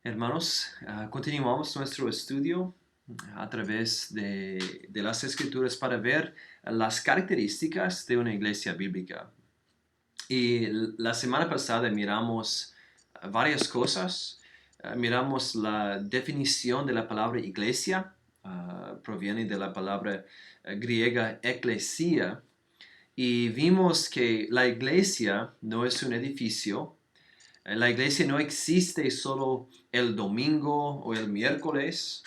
Hermanos, continuamos nuestro estudio a través de las Escrituras para ver las características de una iglesia bíblica. Y la semana pasada miramos varias cosas. Miramos la definición de la palabra iglesia, proviene de la palabra griega eclesia, y vimos que la iglesia no es un edificio. La iglesia no existe solo el domingo o el miércoles,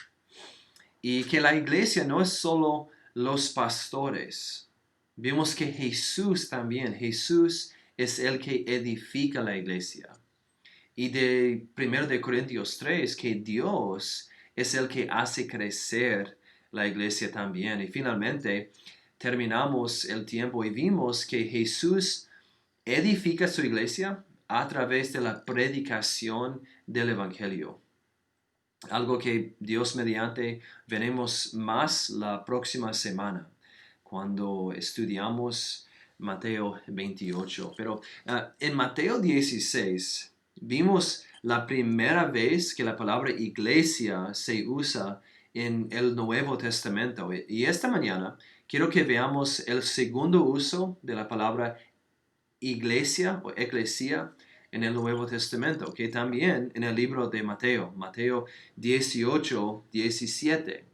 y que la iglesia no es solo los pastores. Vimos que Jesús también, Jesús es el que edifica la iglesia. Y de 1 Corintios 3, que Dios es el que hace crecer la iglesia también. Y finalmente terminamos el tiempo y vimos que Jesús edifica su iglesia a través de la predicación del Evangelio. Algo que Dios mediante veremos más la próxima semana, cuando estudiamos Mateo 28. Pero en Mateo 16 vimos la primera vez que la palabra iglesia se usa en el Nuevo Testamento. Y esta mañana quiero que veamos el segundo uso de la palabra iglesia o eclesia en el Nuevo Testamento, que también en el libro de Mateo, Mateo 18, 17,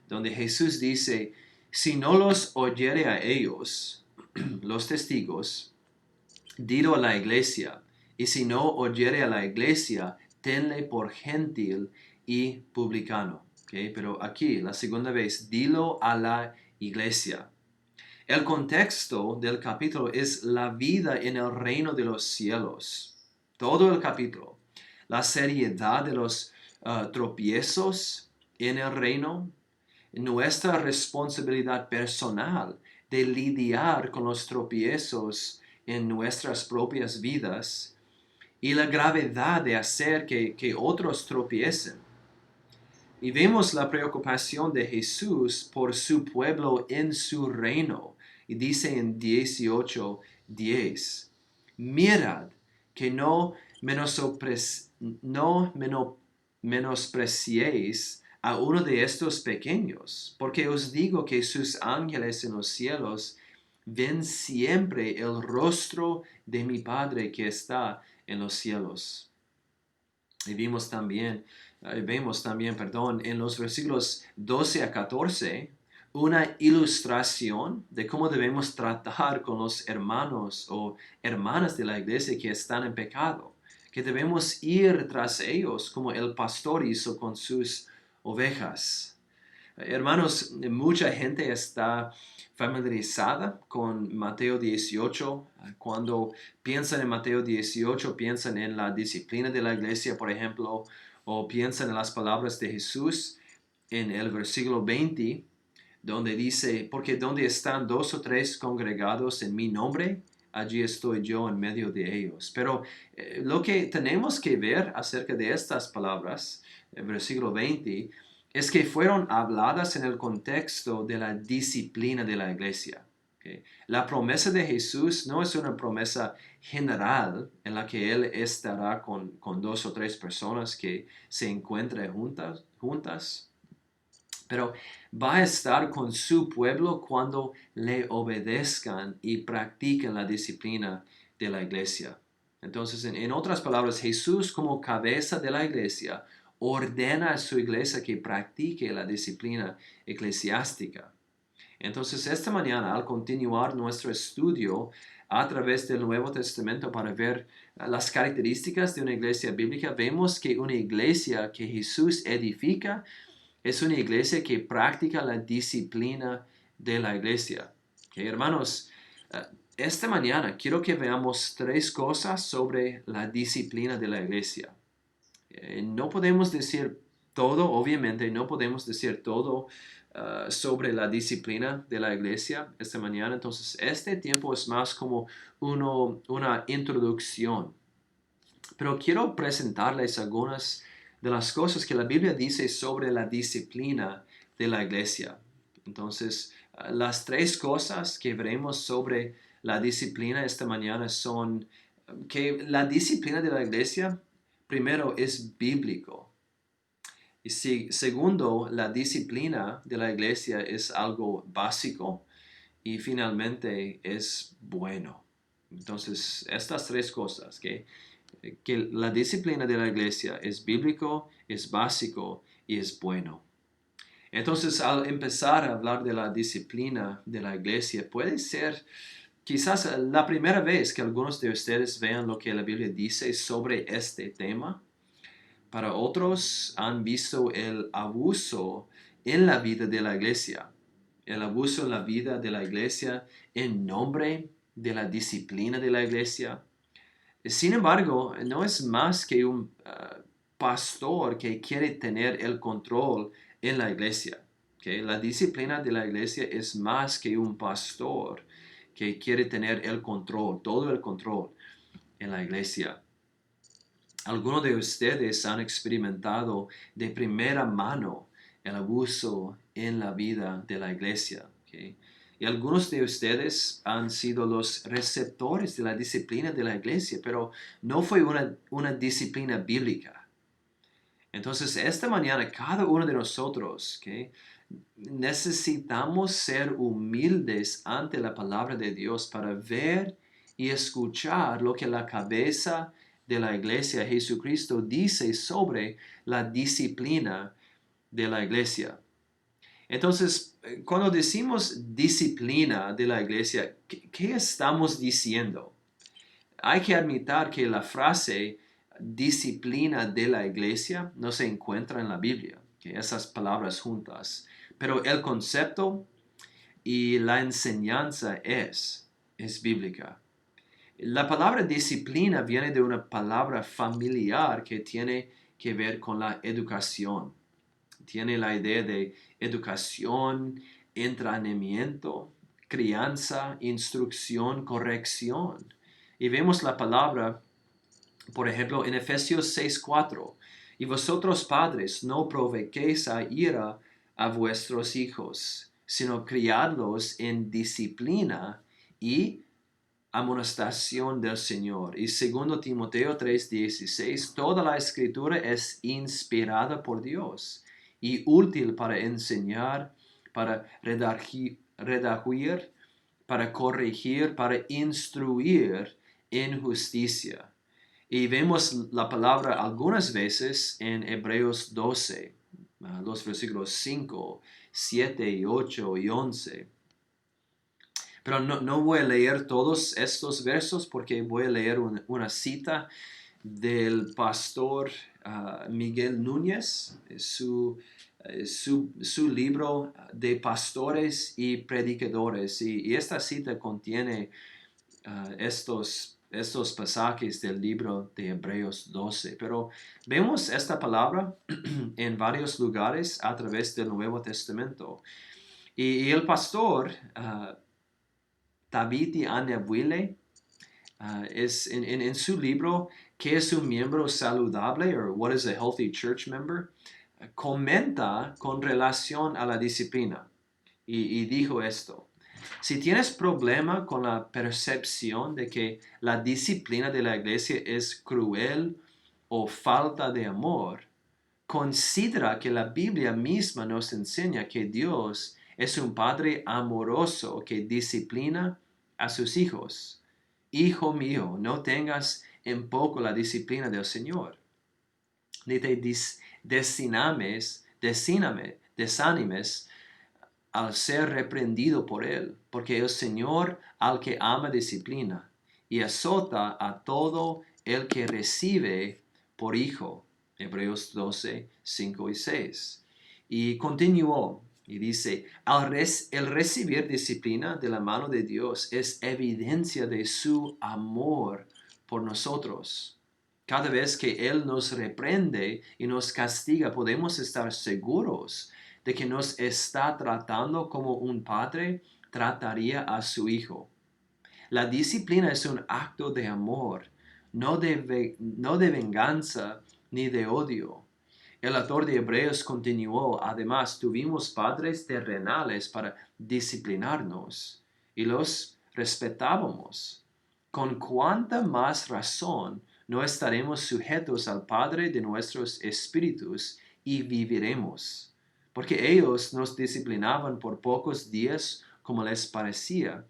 donde Jesús dice: si no los oyere a ellos, los testigos, dilo a la iglesia, y si no oyere a la iglesia, tenle por gentil y publicano. ¿Okay? Pero aquí, la segunda vez, dilo a la iglesia. El contexto del capítulo es la vida en el reino de los cielos. Todo el capítulo. La seriedad de los tropiezos en el reino. Nuestra responsabilidad personal de lidiar con los tropiezos en nuestras propias vidas. Y la gravedad de hacer que otros tropiecen. Y vemos la preocupación de Jesús por su pueblo en su reino. Y dice en 18:10, mirad que no menospreciéis a uno de estos pequeños, porque os digo que sus ángeles en los cielos ven siempre el rostro de mi Padre que está en los cielos. Y vemos también, en los versículos 12 a 14, una ilustración de cómo debemos tratar con los hermanos o hermanas de la iglesia que están en pecado, que debemos ir tras ellos como el pastor hizo con sus ovejas. Hermanos, mucha gente está familiarizada con Mateo 18. Cuando piensan en Mateo 18, piensan en la disciplina de la iglesia, por ejemplo, o piensan en las palabras de Jesús en el versículo 20, donde dice: porque donde están dos o tres congregados en mi nombre, allí estoy yo en medio de ellos. Pero lo que tenemos que ver acerca de estas palabras, el versículo 20, es que fueron habladas en el contexto de la disciplina de la iglesia. ¿Okay? La promesa de Jesús no es una promesa general en la que Él estará con dos o tres personas que se encuentren juntas, pero va a estar con su pueblo cuando le obedezcan y practiquen la disciplina de la iglesia. Entonces, en otras palabras, Jesús, como cabeza de la iglesia, ordena a su iglesia que practique la disciplina eclesiástica. Entonces, esta mañana, al continuar nuestro estudio a través del Nuevo Testamento para ver las características de una iglesia bíblica, vemos que una iglesia que Jesús edifica es una iglesia que practica la disciplina de la iglesia. Okay, hermanos, eh, esta mañana quiero que veamos tres cosas sobre la disciplina de la iglesia. No podemos decir todo, obviamente, no podemos decir todo sobre la disciplina de la iglesia esta mañana. Entonces, este tiempo es más como una introducción. Pero quiero presentarles algunas de las cosas que la Biblia dice sobre la disciplina de la iglesia. Entonces, las tres cosas que veremos sobre la disciplina esta mañana son que la disciplina de la iglesia Primero, es bíblico. Y segundo, la disciplina de la iglesia es algo básico. Y finalmente, es bueno. Entonces, estas tres cosas, que la disciplina de la iglesia es bíblico, es básico y es bueno. Entonces, al empezar a hablar de la disciplina de la iglesia, puede ser quizás la primera vez que algunos de ustedes vean lo que la Biblia dice sobre este tema. Para otros han visto el abuso en la vida de la iglesia, el abuso en la vida de la iglesia en nombre de la disciplina de la iglesia. Sin embargo, no es más que un pastor que quiere tener el control en la iglesia. ¿Okay? La disciplina de la iglesia es más que un pastor que quiere tener el control, todo el control en la iglesia. Algunos de ustedes han experimentado de primera mano el abuso en la vida de la iglesia. ¿Okay? Y algunos de ustedes han sido los receptores de la disciplina de la iglesia, pero no fue una disciplina bíblica. Entonces, esta mañana, cada uno de nosotros, ¿okay? Necesitamos ser humildes ante la palabra de Dios para ver y escuchar lo que la cabeza de la iglesia, Jesucristo, dice sobre la disciplina de la iglesia. Entonces, cuando decimos disciplina de la iglesia, ¿qué estamos diciendo? Hay que admitir que la frase disciplina de la iglesia no se encuentra en la Biblia, que esas palabras juntas. Pero el concepto y la enseñanza es bíblica. La palabra disciplina viene de una palabra familiar que tiene que ver con la educación. Tiene la idea de educación, entrenamiento, crianza, instrucción, corrección. Y vemos la palabra, por ejemplo, en Efesios 6:4. Y vosotros padres no provoquéis a ira a vuestros hijos, sino criadlos en disciplina y amonestación del Señor. Y segundo Timoteo 3:16, toda la escritura es inspirada por Dios y útil para enseñar, para redarguir, para corregir, para instruir en justicia. Y vemos la palabra algunas veces en Hebreos 12, los versículos 5, 7 y 8 y 11. Pero no voy a leer todos estos versos porque voy a leer una cita del pastor Miguel Núñez, su libro de pastores y predicadores. Y esta cita contiene estos pasajes del libro de Hebreos 12. Pero vemos esta palabra en varios lugares a través del Nuevo Testamento. Y el pastor Thabiti Anyabwile es en su libro ¿Qué es un miembro saludable? O What is a Healthy Church Member? Comenta con relación a la disciplina y dijo esto. Si tienes problema con la percepción de que la disciplina de la iglesia es cruel o falta de amor, considera que la Biblia misma nos enseña que Dios es un Padre amoroso que disciplina a sus hijos. Hijo mío, no tengas en poco la disciplina del Señor, ni te desanimes al ser reprendido por Él, porque el Señor al que ama disciplina y azota a todo el que recibe por hijo. Hebreos 12, 5 y 6. Y continuó y dice, el recibir disciplina de la mano de Dios es evidencia de su amor por nosotros. Cada vez que Él nos reprende y nos castiga, podemos estar seguros de que nos está tratando como un padre trataría a su hijo. La disciplina es un acto de amor, no de venganza ni de odio. El autor de Hebreos continuó, además tuvimos padres terrenales para disciplinarnos y los respetábamos. Con cuánta más razón no estaremos sujetos al Padre de nuestros espíritus y viviremos. Porque ellos nos disciplinaban por pocos días como les parecía,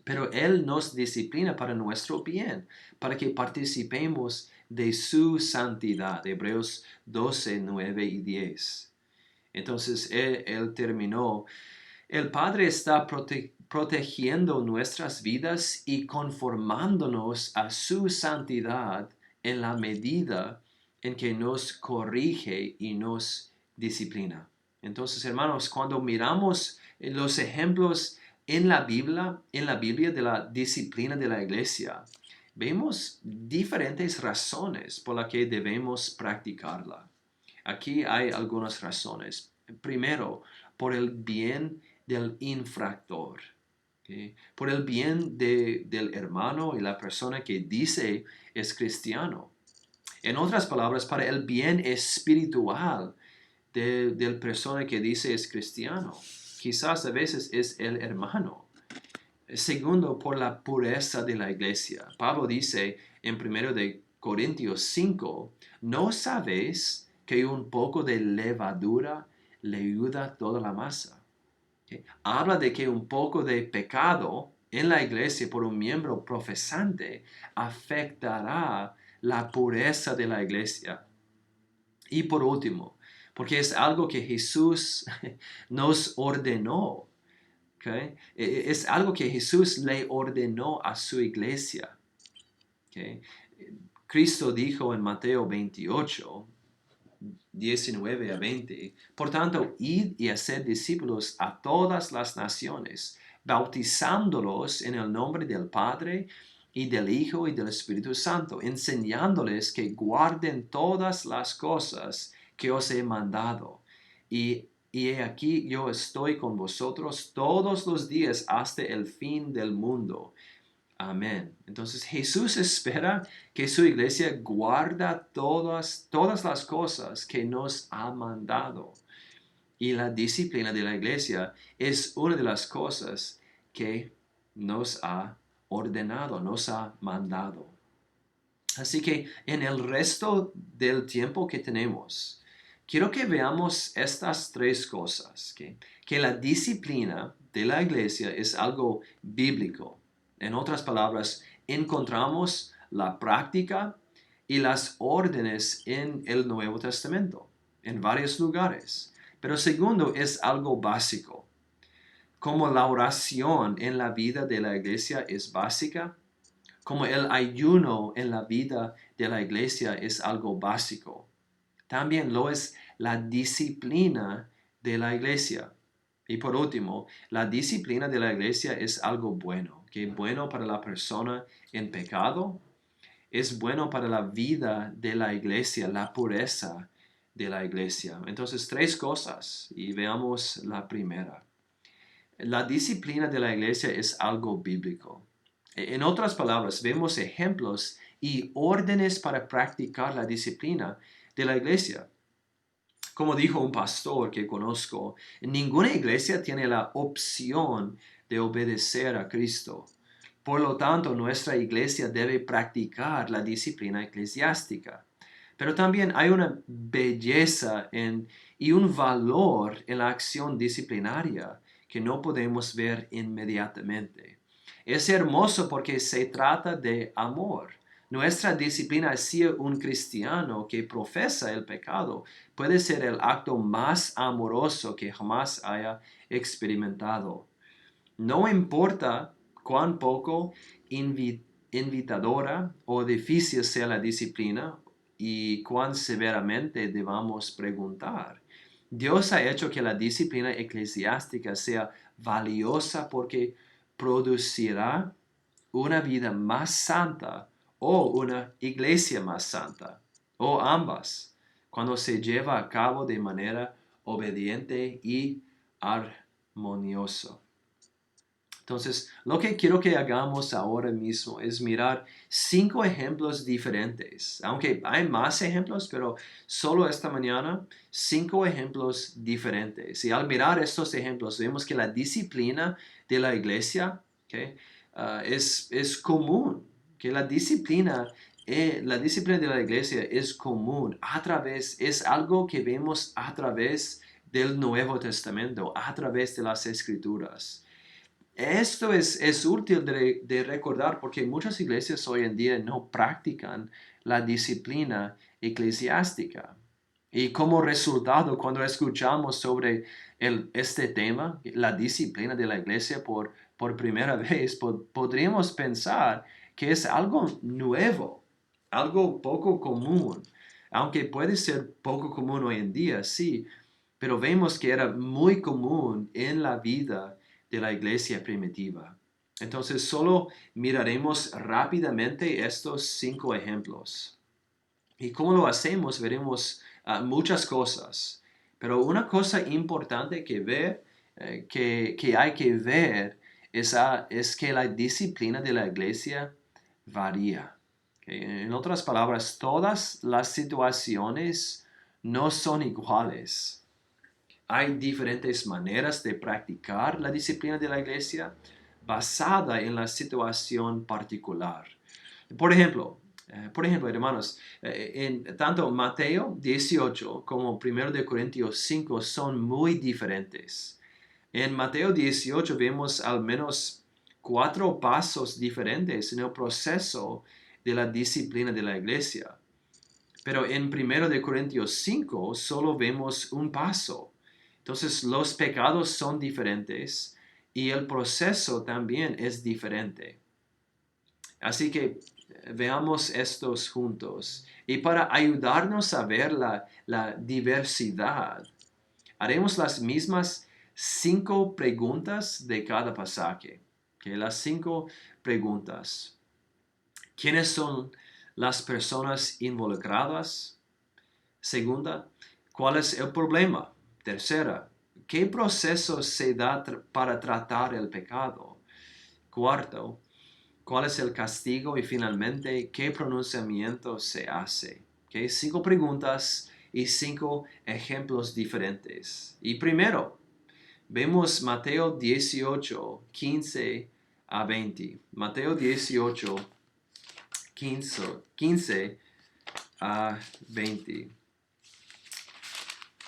pero Él nos disciplina para nuestro bien, para que participemos de su santidad. Hebreos 12, 9 y 10. Entonces él terminó. El Padre está protegiendo nuestras vidas y conformándonos a su santidad en la medida en que nos corrige y nos disciplina. Entonces, hermanos, cuando miramos los ejemplos en la Biblia de la disciplina de la iglesia, vemos diferentes razones por las que debemos practicarla. Aquí hay algunas razones. Primero, por el bien del infractor, ¿okay? Por el bien del hermano y la persona que dice es cristiano. En otras palabras, para el bien espiritual del persona que dice es cristiano. Quizás a veces es el hermano. Segundo, por la pureza de la iglesia. Pablo dice en 1 de Corintios 5, ¿no sabéis que un poco de levadura leuda toda la masa? ¿Okay? Habla de que un poco de pecado en la iglesia por un miembro profesante afectará la pureza de la iglesia. Y por último, porque es algo que Jesús nos ordenó. ¿Okay? Es algo que Jesús le ordenó a su iglesia. ¿Okay? Cristo dijo en Mateo 28, 19 a 20, por tanto, id y haced discípulos a todas las naciones, bautizándolos en el nombre del Padre y del Hijo y del Espíritu Santo, enseñándoles que guarden todas las cosas que os he mandado. Y he aquí yo estoy con vosotros todos los días hasta el fin del mundo. Amén. Entonces Jesús espera que su iglesia guarda todas las cosas que nos ha mandado. Y la disciplina de la iglesia es una de las cosas que nos ha ordenado, nos ha mandado. Así que en el resto del tiempo que tenemos, quiero que veamos estas tres cosas. Que la disciplina de la iglesia es algo bíblico. En otras palabras, encontramos la práctica y las órdenes en el Nuevo Testamento, en varios lugares. Pero segundo, es algo básico. Como la oración en la vida de la iglesia es básica, como el ayuno en la vida de la iglesia es algo básico, también lo es la disciplina de la iglesia. Y por último, la disciplina de la iglesia es algo bueno, que es bueno para la persona en pecado, es bueno para la vida de la iglesia, la pureza de la iglesia. Entonces, tres cosas y veamos la primera. La disciplina de la iglesia es algo bíblico. En otras palabras, vemos ejemplos y órdenes para practicar la disciplina de la iglesia. Como dijo un pastor que conozco, ninguna iglesia tiene la opción de obedecer a Cristo. Por lo tanto, nuestra iglesia debe practicar la disciplina eclesiástica. Pero también hay una belleza y un valor en la acción disciplinaria que no podemos ver inmediatamente. Es hermoso porque se trata de amor. Nuestra disciplina hacia un cristiano que profesa el pecado puede ser el acto más amoroso que jamás haya experimentado. No importa cuán poco invitadora o difícil sea la disciplina y cuán severamente debamos preguntar. Dios ha hecho que la disciplina eclesiástica sea valiosa porque producirá una vida más santa o una iglesia más santa, o ambas, cuando se lleva a cabo de manera obediente y armoniosa. Entonces, lo que quiero que hagamos ahora mismo es mirar 5 ejemplos diferentes. Aunque hay más ejemplos, pero solo esta mañana 5 ejemplos diferentes. Y al mirar estos ejemplos, vemos que la disciplina de la iglesia, ¿okay? Es común, que la disciplina la disciplina de la iglesia es común es algo que vemos a través del Nuevo Testamento, a través de las Escrituras. Esto es útil de recordar porque muchas iglesias hoy en día no practican la disciplina eclesiástica. Y como resultado, cuando escuchamos sobre este tema, la disciplina de la iglesia por primera vez, podríamos pensar que es algo nuevo, algo poco común. Aunque puede ser poco común hoy en día, sí, pero vemos que era muy común en la vida de la iglesia primitiva. Entonces, solo miraremos rápidamente estos 5 ejemplos. Y cómo lo hacemos, veremos muchas cosas. Pero una cosa importante que hay que ver es que la disciplina de la iglesia varía. En otras palabras, todas las situaciones no son iguales. Hay diferentes maneras de practicar la disciplina de la iglesia basada en la situación particular. Por ejemplo, hermanos, en tanto Mateo 18 como 1 de Corintios 5 son muy diferentes. En Mateo 18 vemos al menos 4 pasos diferentes en el proceso de la disciplina de la iglesia. Pero en 1 de Corintios 5 solo vemos un paso. Entonces los pecados son diferentes y el proceso también es diferente. Así que veamos estos juntos. Y para ayudarnos a ver la diversidad, haremos las mismas 5 preguntas de cada pasaje. Las 5 preguntas. ¿Quiénes son las personas involucradas? Segunda, ¿cuál es el problema? Tercera, ¿qué proceso se da para tratar el pecado? Cuarto, ¿cuál es el castigo? Y finalmente, ¿qué pronunciamiento se hace? 5 preguntas y 5 ejemplos diferentes. Y primero, vemos Mateo 18, 15 a 20. Mateo 18, 15 a 20.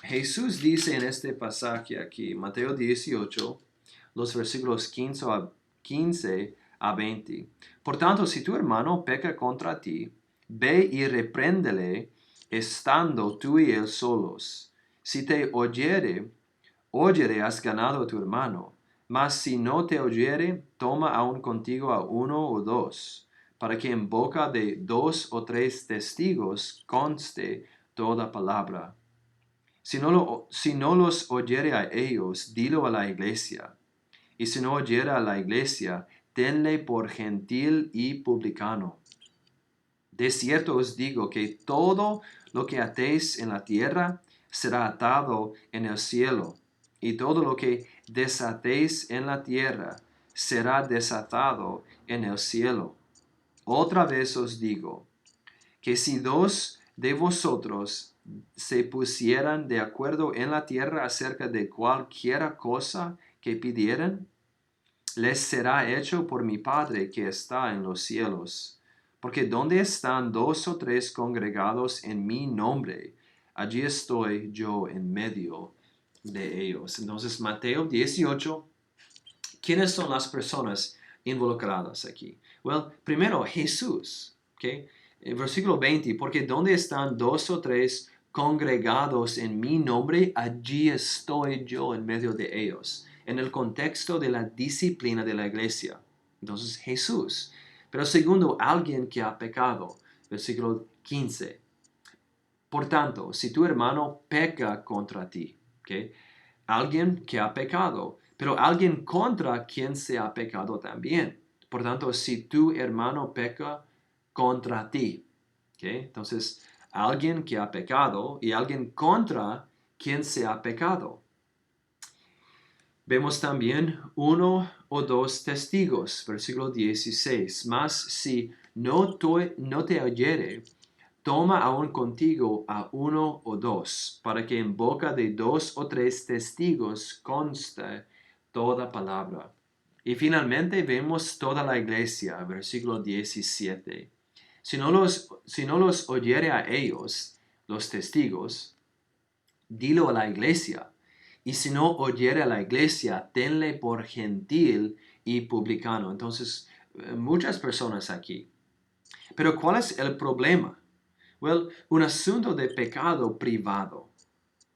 Jesús dice en este pasaje aquí, Mateo 18, los versículos 15 a 20. Por tanto, si tu hermano peca contra ti, ve y repréndele estando tú y él solos. Si te oyere, has ganado a tu hermano. Mas si no te oyere, toma aún contigo a 1 o 2, para que en boca de 2 o 3 testigos conste toda palabra. Si no los oyere a ellos, dilo a la iglesia. Y si no oyere a la iglesia, tenle por gentil y publicano. De cierto os digo que todo lo que atéis en la tierra será atado en el cielo, y todo lo que desatéis en la tierra será desatado en el cielo. Otra vez os digo, que si 2 de vosotros se pusieran de acuerdo en la tierra acerca de cualquiera cosa que pidieran, les será hecho por mi Padre que está en los cielos. Porque donde están 2 o 3 congregados en mi nombre, allí estoy yo en medio de ellos. Entonces, Mateo 18, ¿quiénes son las personas involucradas aquí? Well, primero, Jesús. Versículo 20, porque donde están 2 o 3 congregados en mi nombre, allí estoy yo en medio de ellos, en el contexto de la disciplina de la iglesia. Entonces, Jesús. Pero segundo, alguien que ha pecado. Versículo 15. Por tanto, si tu hermano peca contra ti, alguien que ha pecado, pero alguien contra quien se ha pecado también. Por tanto, si tu hermano peca contra ti, entonces alguien que ha pecado y alguien contra quien se ha pecado. Vemos también 1 o 2 testigos, versículo 16. Mas si no te oyere, toma aún contigo a 1 o 2, para que en boca de 2 o 3 testigos conste toda palabra. Y finalmente vemos toda la iglesia, versículo 17. Si no los oyere a ellos, los testigos, dilo a la iglesia. Y si no oyere a la iglesia, tenle por gentil y publicano. Entonces, muchas personas aquí. Pero ¿cuál es el problema? Well, un asunto de pecado privado.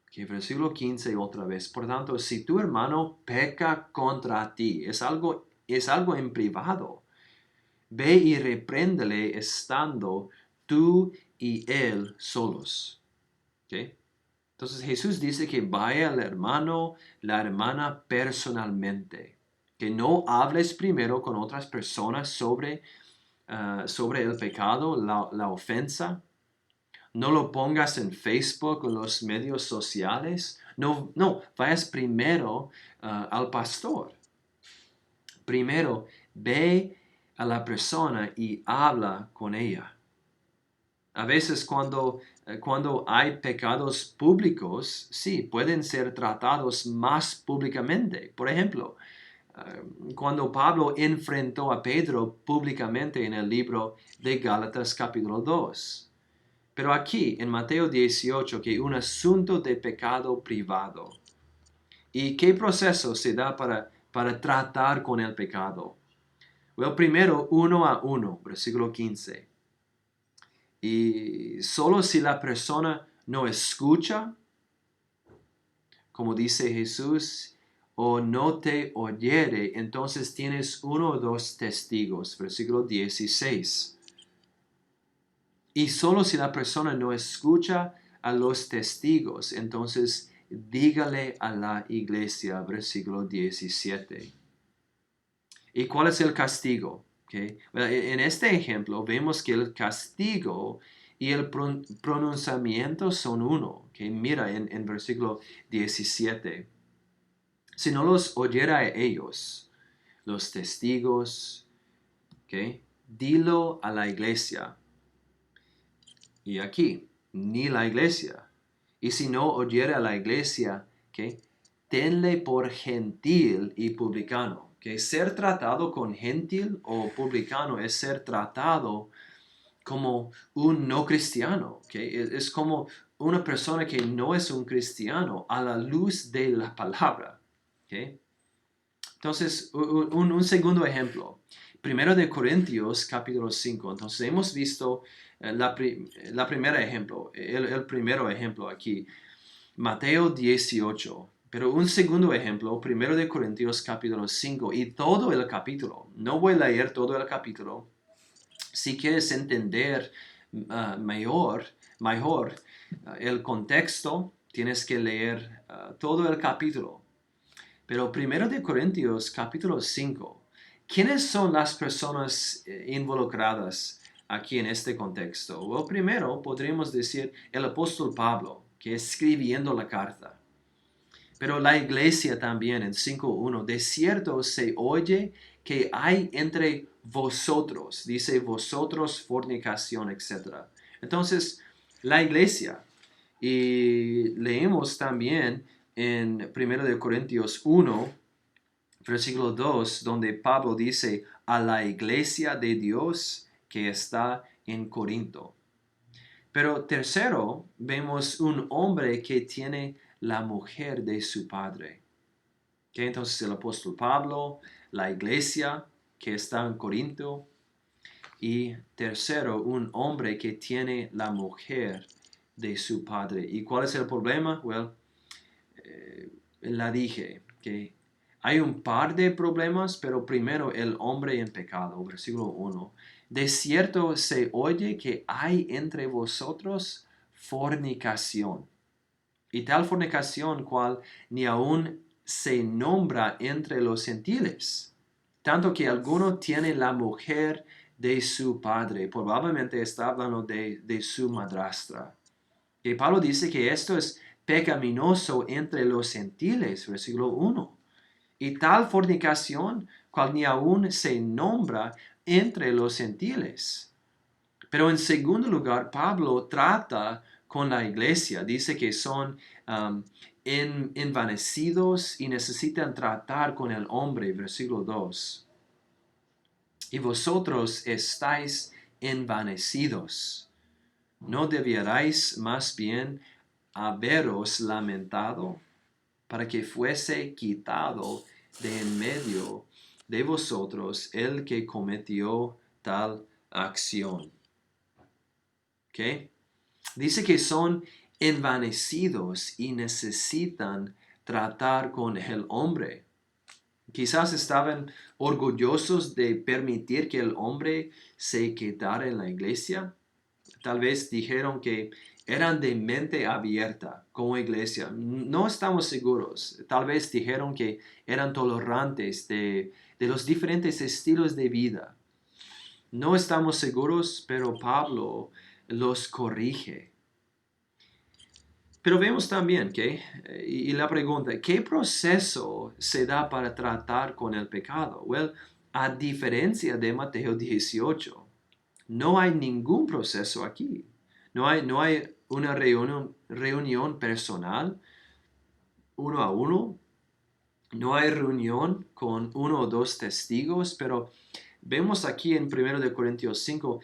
Okay, versículo 15 otra vez. Por tanto, si tu hermano peca contra ti, es algo en privado. Ve y repréndele estando tú y él solos. ¿Okay? Entonces Jesús dice que vaya al hermano, la hermana personalmente. Que no hables primero con otras personas sobre el pecado, la ofensa. No lo pongas en Facebook o los medios sociales. No, vayas primero al pastor. Primero, ve a la persona y habla con ella. A veces cuando hay pecados públicos, sí, pueden ser tratados más públicamente. Por ejemplo, cuando Pablo enfrentó a Pedro públicamente en el libro de Gálatas capítulo 2. Pero aquí, en Mateo 18, que un asunto de pecado privado. ¿Y qué proceso se da para tratar con el pecado? Bueno, primero, 1-1, versículo 15. Y solo si la persona no escucha, como dice Jesús, o no te oyere, entonces tienes 1 o 2 testigos, versículo 16. Y solo si la persona no escucha a los testigos, entonces dígale a la iglesia, versículo 17. ¿Y cuál es el castigo? Okay. En este ejemplo vemos que el castigo y el pronunciamiento son uno. Okay. Mira en versículo 17. Si no los oyera a ellos, los testigos, okay, dilo a la iglesia. Y aquí, ni la iglesia. Y si no oyera a la iglesia, okay, tenle por gentil y publicano. Que ser tratado con gentil o publicano es ser tratado como un no cristiano. Okay? Es como una persona que no es un cristiano a la luz de la palabra. Okay? Entonces, un segundo ejemplo. Primero de Corintios, capítulo 5. Entonces, hemos visto el primer ejemplo aquí. Mateo 18. Pero un segundo ejemplo, primero de Corintios capítulo 5 y todo el capítulo. No voy a leer todo el capítulo. Si quieres entender mejor el contexto, tienes que leer todo el capítulo. Pero primero de Corintios capítulo 5. ¿Quiénes son las personas involucradas aquí en este contexto? Bueno, primero podríamos decir el apóstol Pablo, que escribiendo la carta. Pero la iglesia también en 5.1, de cierto se oye que hay entre vosotros, dice vosotros, fornicación, etc. Entonces, la iglesia, y leemos también en 1 Corintios 1, versículo 2, donde Pablo dice a la iglesia de Dios que está en Corinto. Pero tercero, vemos un hombre que tiene la mujer de su padre. ¿Okay? Entonces el apóstol Pablo, la iglesia que está en Corinto. Y tercero, un hombre que tiene la mujer de su padre. ¿Y cuál es el problema? Well, la dije, que hay un par de problemas, pero primero el hombre en pecado, versículo 1. De cierto se oye que hay entre vosotros fornicación, y tal fornicación cual ni aún se nombra entre los gentiles, tanto que alguno tiene la mujer de su padre, probablemente está hablando de su madrastra. Y Pablo dice que esto es pecaminoso entre los gentiles, versículo 1. Y tal fornicación, cual ni aún se nombra entre los gentiles. Pero en segundo lugar, Pablo trata con la iglesia. Dice que son envanecidos y necesitan tratar con el hombre, versículo 2. Y vosotros estáis envanecidos. ¿No debierais más bien haberos lamentado para que fuese quitado de en medio de vosotros el que cometió tal acción? ¿Ok? Dice que son envanecidos y necesitan tratar con el hombre. Quizás estaban orgullosos de permitir que el hombre se quedara en la iglesia. Tal vez dijeron que eran de mente abierta como iglesia. No estamos seguros. Tal vez dijeron que eran tolerantes de los diferentes estilos de vida. No estamos seguros, pero Pablo los corrige. Pero vemos también que, y la pregunta, ¿qué proceso se da para tratar con el pecado? Well, a diferencia de Mateo 18, no hay ningún proceso aquí. No hay una reunión personal, uno a uno. No hay reunión con uno o dos testigos, pero vemos aquí en 1 Corintios 5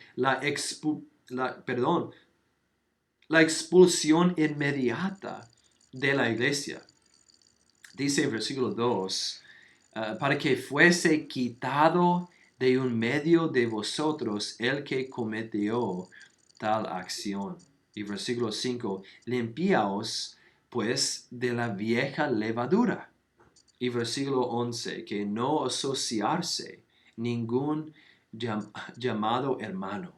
la expulsión inmediata de la iglesia. Dice en versículo 2, para que fuese quitado de un medio de vosotros el que cometió tal acción. Y versículo 5, limpiaos pues de la vieja levadura. Y versículo 11, que no asociarse ningún llamado hermano.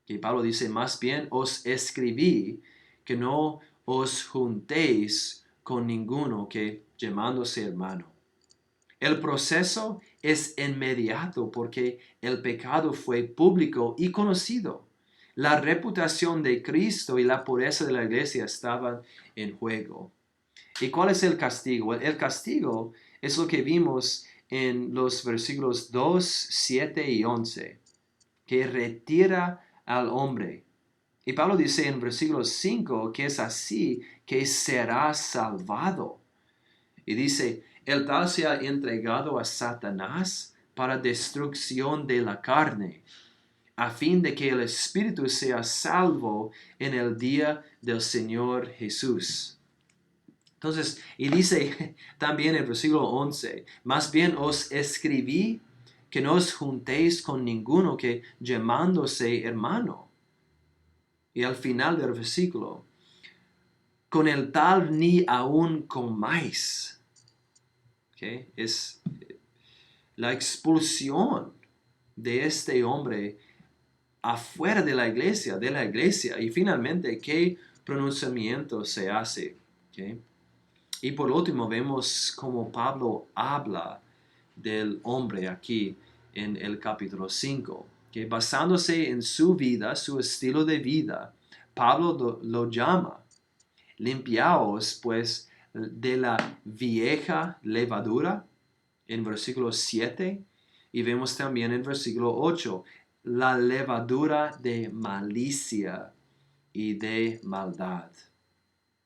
Y Pablo dice, más bien os escribí que no os juntéis con ninguno que llamándose hermano. El proceso es inmediato porque el pecado fue público y conocido. La reputación de Cristo y la pureza de la iglesia estaban en juego. ¿Y cuál es el castigo? El castigo es lo que vimos en los versículos 2, 7 y 11, que retira al hombre. Y Pablo dice en versículo 5 que es así que será salvado. Y dice, el tal se ha entregado a Satanás para destrucción de la carne, a fin de que el espíritu sea salvo en el día del Señor Jesús. Entonces, y dice también en el versículo 11, más bien os escribí que no os juntéis con ninguno que llamándose hermano. Y al final del versículo, con el tal ni aun comáis. ¿Okay? Es la expulsión de este hombre afuera de la iglesia. Y finalmente, ¿qué pronunciamiento se hace? ¿Okay? Y por último, vemos cómo Pablo habla del hombre aquí en el capítulo 5, que basándose en su vida, su estilo de vida, Pablo lo llama, limpiaos pues de la vieja levadura, en versículo 7, y vemos también en versículo 8, la levadura de malicia y de maldad.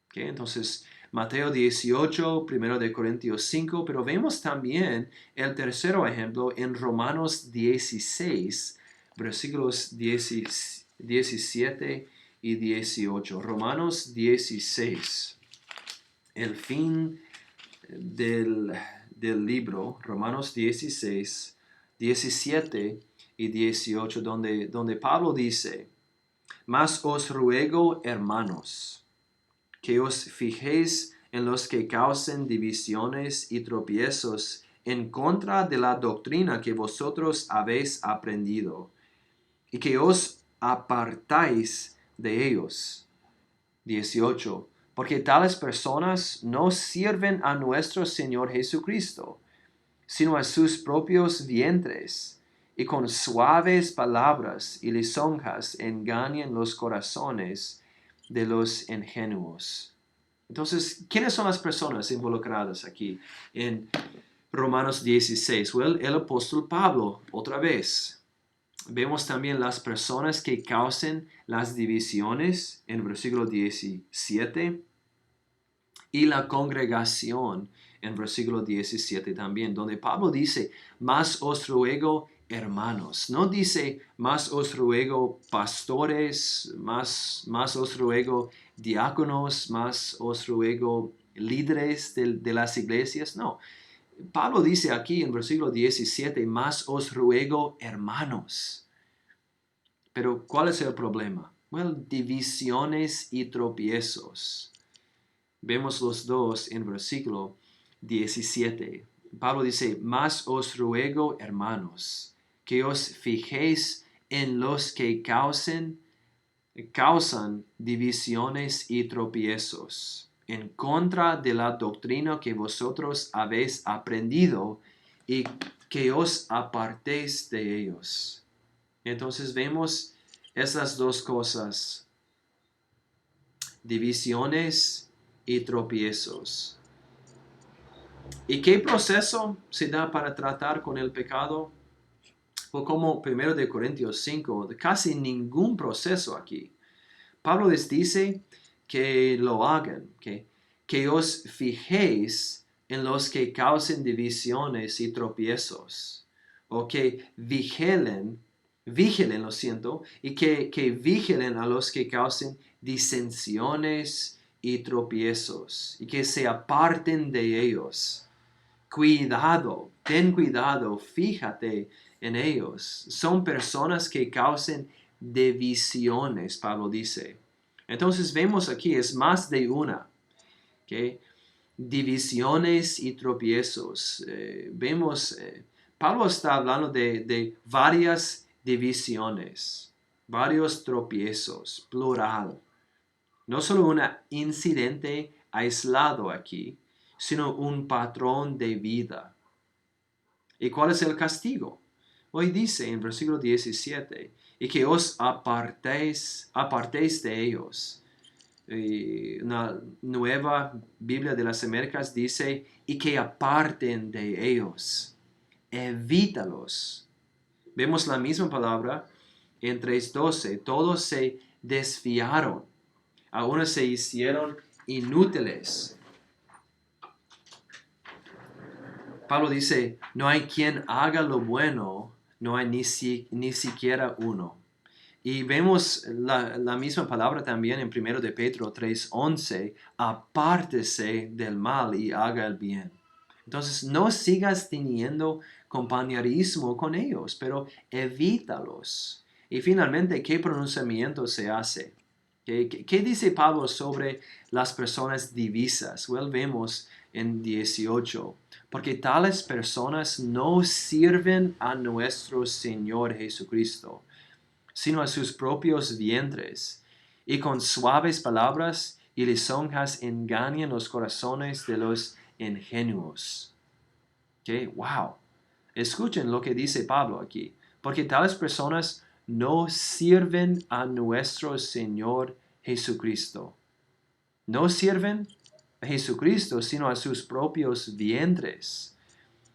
¿Okay? Entonces, Mateo 18, 1 Corintios 5, pero vemos también el tercer ejemplo en Romanos 16, versículos 17 y 18. Romanos 16, el fin del libro, Romanos 16, 17 y 18, donde Pablo dice, mas os ruego, hermanos, que os fijéis en los que causen divisiones y tropiezos en contra de la doctrina que vosotros habéis aprendido, y que os apartáis de ellos. 18. Porque tales personas no sirven a nuestro Señor Jesucristo, sino a sus propios vientres, y con suaves palabras y lisonjas engañan los corazones de los ingenuos. Entonces, ¿quiénes son las personas involucradas aquí en Romanos 16? Well, el apóstol Pablo, otra vez. Vemos también las personas que causan las divisiones en versículo 17 y la congregación en versículo 17 también, donde Pablo dice, mas os ruego, hermanos. No dice, más os ruego pastores, más os ruego diáconos, más os ruego líderes de las iglesias. No. Pablo dice aquí en versículo 17, más os ruego hermanos. Pero ¿cuál es el problema? Bueno, divisiones y tropiezos. Vemos los dos en versículo 17. Pablo dice, más os ruego, hermanos, que os fijéis en los que causan divisiones y tropiezos, en contra de la doctrina que vosotros habéis aprendido y que os apartéis de ellos. Entonces vemos esas dos cosas, divisiones y tropiezos. ¿Y qué proceso se da para tratar con el pecado? Pues como 1 de Corintios 5, casi ningún proceso aquí. Pablo les dice que lo hagan, que os fijéis en los que causen divisiones y tropiezos, o que vigilen, y que vigilen a los que causen disensiones y tropiezos, y que se aparten de ellos. Cuidado, ten cuidado, fíjate en ellos. Son personas que causen divisiones, Pablo dice. Entonces vemos aquí, es más de una. ¿Okay? Divisiones y tropiezos. Pablo está hablando de varias divisiones, varios tropiezos, plural. No solo un incidente aislado aquí, sino un patrón de vida. ¿Y cuál es el castigo? Hoy dice en versículo 17, y que os apartéis de ellos. Y una nueva Biblia de las Américas dice, y que aparten de ellos. Evítalos. Vemos la misma palabra en 3:12. Todos se desviaron. Algunos se hicieron inútiles. Pablo dice, no hay quien haga lo bueno, no hay ni siquiera uno. Y vemos la misma palabra también en 1 de Pedro 3:11, apártese del mal y haga el bien. Entonces, no sigas teniendo compañerismo con ellos, pero evítalos. Y finalmente, ¿qué pronunciamiento se hace? ¿Qué dice Pablo sobre las personas divisas? Well, vemos en 18. Porque tales personas no sirven a nuestro Señor Jesucristo, sino a sus propios vientres, y con suaves palabras y lisonjas engañan los corazones de los ingenuos. ¿Okay? Wow. Escuchen lo que dice Pablo aquí. Porque tales personas no sirven a nuestro Señor Jesucristo. No sirven a Jesucristo, sino a sus propios vientres.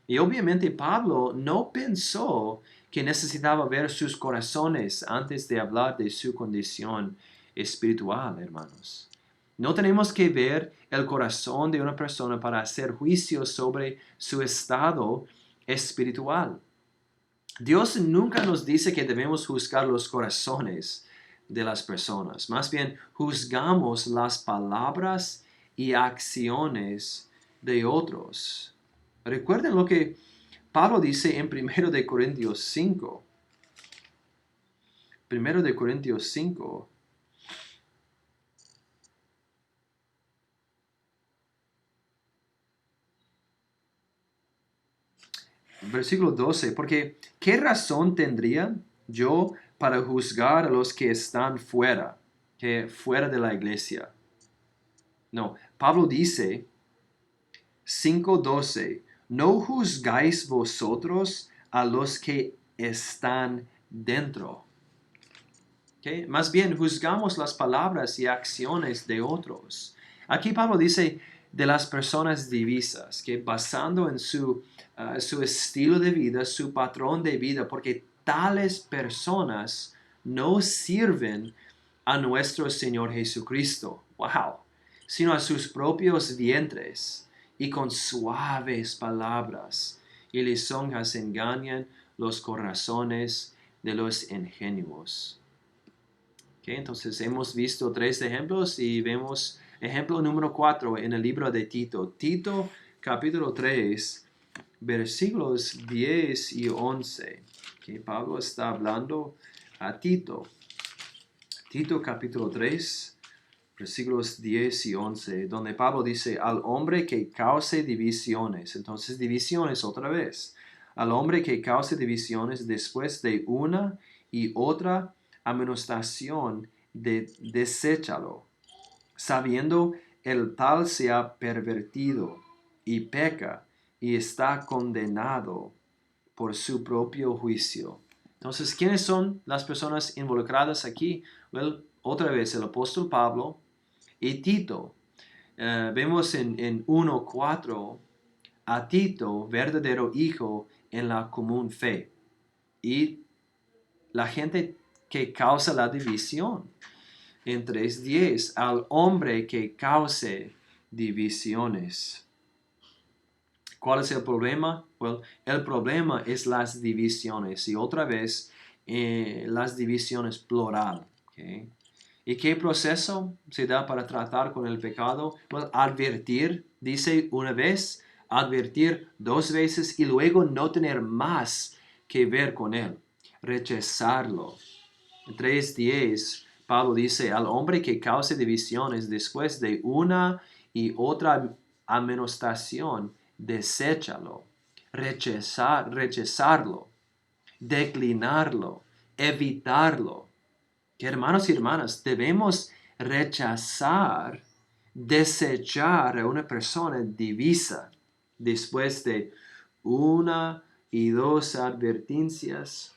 Y obviamente Pablo no pensó que necesitaba ver sus corazones antes de hablar de su condición espiritual, hermanos. No tenemos que ver el corazón de una persona para hacer juicios sobre su estado espiritual. Dios nunca nos dice que debemos juzgar los corazones de las personas. Más bien, juzgamos las palabras y acciones de otros. Recuerden lo que Pablo dice en 1 de Corintios 5. 1 de Corintios 5. Versículo 12. Porque, ¿qué razón tendría yo para juzgar a los que están fuera, fuera de la iglesia? No, Pablo dice 5:12, no juzgáis vosotros a los que están dentro. ¿Okay? Más bien juzgamos las palabras y acciones de otros. Aquí Pablo dice de las personas divisas, que basando en su estilo de vida, su patrón de vida, porque tales personas no sirven a nuestro Señor Jesucristo. ¡Wow! Sino a sus propios vientres, y con suaves palabras y lisonjas engañan los corazones de los ingenuos. Okay, entonces hemos visto 3 ejemplos y vemos ejemplo número 4 en el libro de Tito. Tito capítulo 3, versículos 10 y 11. Okay, Pablo está hablando a Tito. Tito capítulo 3, versículos 10 y 11, donde Pablo dice, al hombre que cause divisiones. Entonces divisiones otra vez. Al hombre que cause divisiones después de una y otra amonestación, deséchalo, sabiendo el tal se ha pervertido y peca y está condenado por su propio juicio. Entonces, ¿quiénes son las personas involucradas aquí? Well, otra vez el apóstol Pablo y Tito. Vemos en 1:4 a Tito, verdadero hijo en la común fe. Y la gente que causa la división. En 3:10, al hombre que cause divisiones. ¿Cuál es el problema? Well, el problema es las divisiones. Y otra vez, las divisiones plural. ¿Okay? ¿Y qué proceso se da para tratar con el pecado? Well, advertir, dice una vez, advertir 2 veces y luego no tener más que ver con él. Rechazarlo. En 3:10, Pablo dice, al hombre que cause divisiones después de una y otra amonestación, deséchalo, rechazarlo, declinarlo, evitarlo. Que hermanos y hermanas, debemos rechazar, desechar a una persona divisa después de una y 2 advertencias.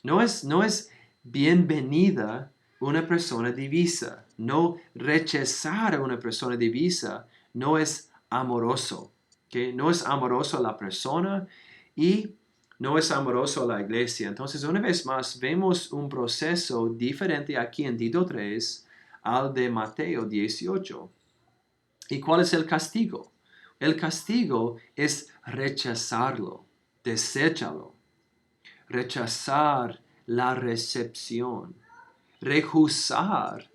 No es bienvenida una persona divisa. No rechazar a una persona divisa no es amoroso. ¿Okay? No es amoroso a la persona y no es amoroso a la iglesia. Entonces, una vez más, vemos un proceso diferente aquí en Tito 3 al de Mateo 18. ¿Y cuál es el castigo? El castigo es rechazarlo, deséchalo. Rechazar la recepción, rechazar.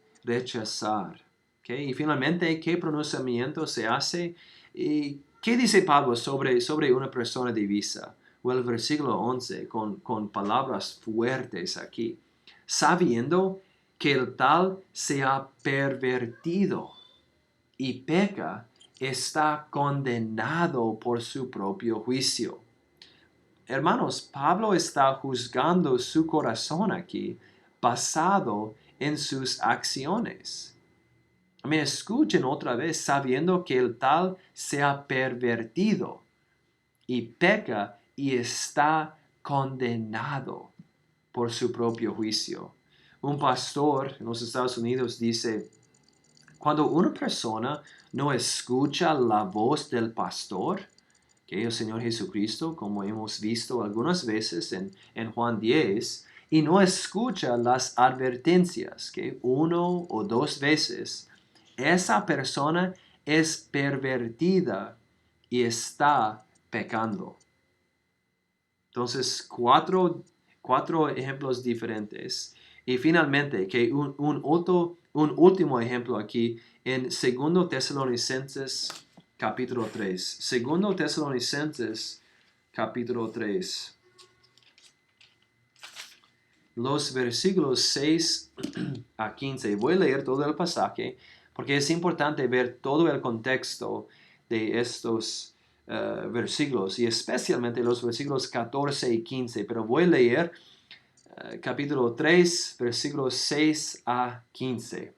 ¿Okay? Y finalmente, ¿qué pronunciamiento se hace? ¿Y qué dice Pablo sobre una persona divisa? El versículo 11, con palabras fuertes aquí. Sabiendo que el tal se ha pervertido y peca, está condenado por su propio juicio. Hermanos, Pablo está juzgando su corazón aquí basado en sus acciones. Me escuchen otra vez sabiendo que el tal se ha pervertido y peca y está condenado por su propio juicio. Un pastor en los Estados Unidos dice, cuando una persona no escucha la voz del pastor, que el Señor Jesucristo, como hemos visto algunas veces en Juan 10, y no escucha las advertencias, que 1 o 2 veces, esa persona es pervertida y está pecando. Entonces, cuatro ejemplos diferentes. Y finalmente, que un último ejemplo aquí en 2 Tesalonicenses capítulo 3. 2 Tesalonicenses capítulo 3. Los versículos 6 a 15. Voy a leer todo el pasaje porque es importante ver todo el contexto de estos versículos y especialmente los versículos 14 y 15. Pero voy a leer capítulo 3, versículos 6 a 15.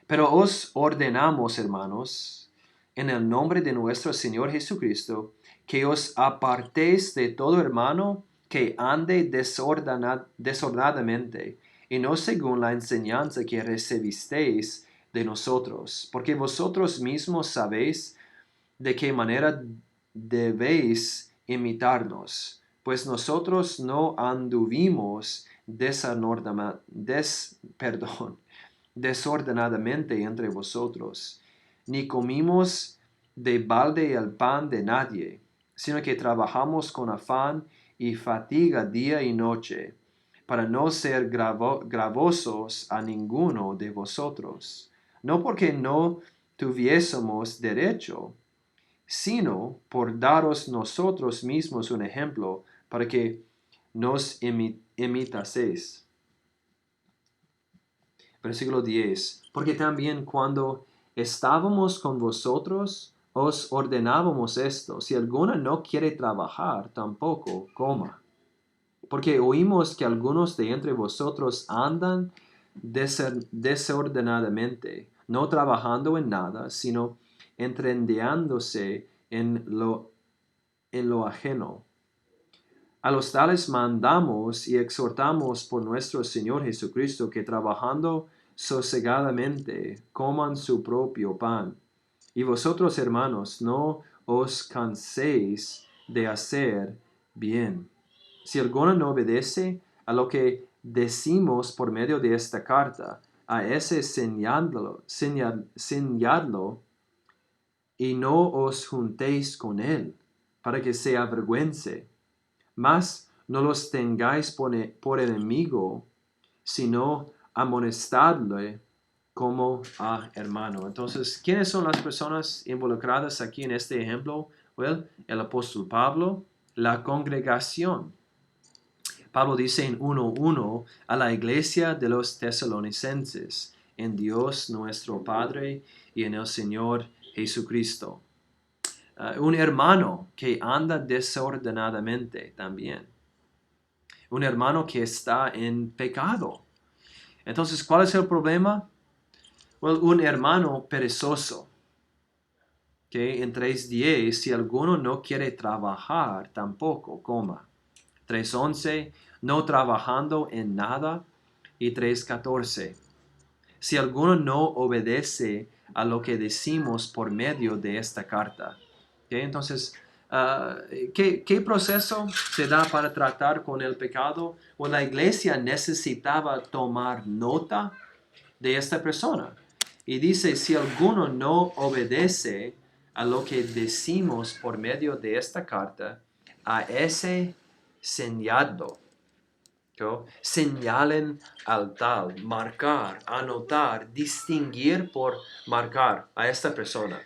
Pero os ordenamos, hermanos, en el nombre de nuestro Señor Jesucristo, que os apartéis de todo hermano que ande desordenadamente, y no según la enseñanza que recibisteis de nosotros, porque vosotros mismos sabéis de qué manera debéis imitarnos, pues nosotros no anduvimos desordenadamente entre vosotros, ni comimos de balde el pan de nadie, sino que trabajamos con afán y fatiga día y noche, para no ser gravosos a ninguno de vosotros, no porque no tuviésemos derecho, sino por daros nosotros mismos un ejemplo para que nos imitaseis. Versículo 10. Porque también cuando estábamos con vosotros, os ordenábamos esto: si alguno no quiere trabajar, tampoco coma. Porque oímos que algunos de entre vosotros andan desordenadamente, no trabajando en nada, sino entrendiándose en lo ajeno. A los tales mandamos y exhortamos por nuestro Señor Jesucristo que trabajando sosegadamente coman su propio pan. Y vosotros, hermanos, no os canséis de hacer bien. Si alguno no obedece a lo que decimos por medio de esta carta, a ese señaladlo y no os juntéis con él, para que se avergüence. Mas no los tengáis por enemigo, sino amonestadle como a hermano. Entonces, ¿quiénes son las personas involucradas aquí en este ejemplo? Well, el apóstol Pablo, la congregación. Pablo dice en 1:1 a la iglesia de los tesalonicenses, en Dios nuestro Padre y en el Señor Jesucristo. Un hermano que anda desordenadamente también. Un hermano que está en pecado. Entonces, ¿cuál es el problema? Well, un hermano perezoso. Que en 3:10, si alguno no quiere trabajar, tampoco coma. 3:11, no trabajando en nada. Y 3:14, si alguno no obedece a lo que decimos por medio de esta carta. Entonces, ¿qué proceso se da para tratar con el pecado? Bueno, la iglesia necesitaba tomar nota de esta persona. Y dice, si alguno no obedece a lo que decimos por medio de esta carta, a ese señalado. Señalen al tal, marcar, anotar, distinguir por marcar a esta persona.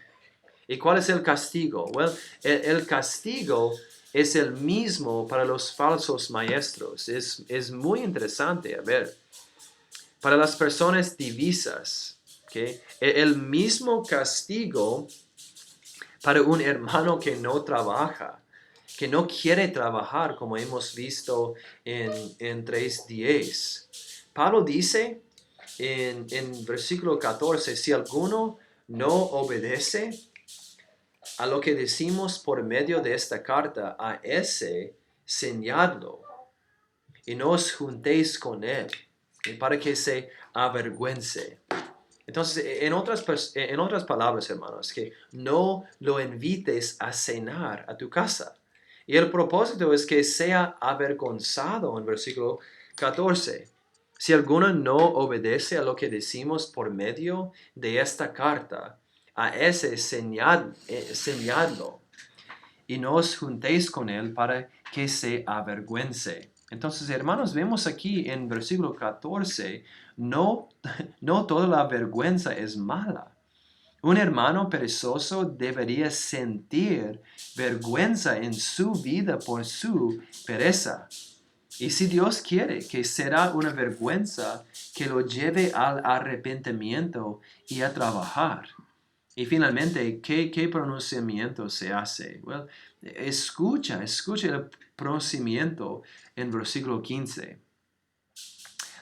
¿Y cuál es el castigo? Well, el castigo es el mismo para los falsos maestros. Es muy interesante, a ver. Para las personas divisas, ¿okay? El mismo castigo para un hermano que no trabaja, que no quiere trabajar, como hemos visto en 3:10. Pablo dice en versículo 14, si alguno no obedece a lo que decimos por medio de esta carta, a ese señaladlo y no os juntéis con él, para que se avergüence. Entonces, en otras palabras, hermanos, que no lo invites a cenar a tu casa. Y el propósito es que sea avergonzado en versículo 14. Si alguno no obedece a lo que decimos por medio de esta carta, a ese señaladlo y no os juntéis con él para que se avergüence. Entonces, hermanos, vemos aquí en versículo 14, no toda la vergüenza es mala. Un hermano perezoso debería sentir vergüenza en su vida por su pereza. Y si Dios quiere, que será una vergüenza que lo lleve al arrepentimiento y a trabajar. Y finalmente, ¿qué pronunciamiento se hace? Well, escucha el pronunciamiento en versículo 15.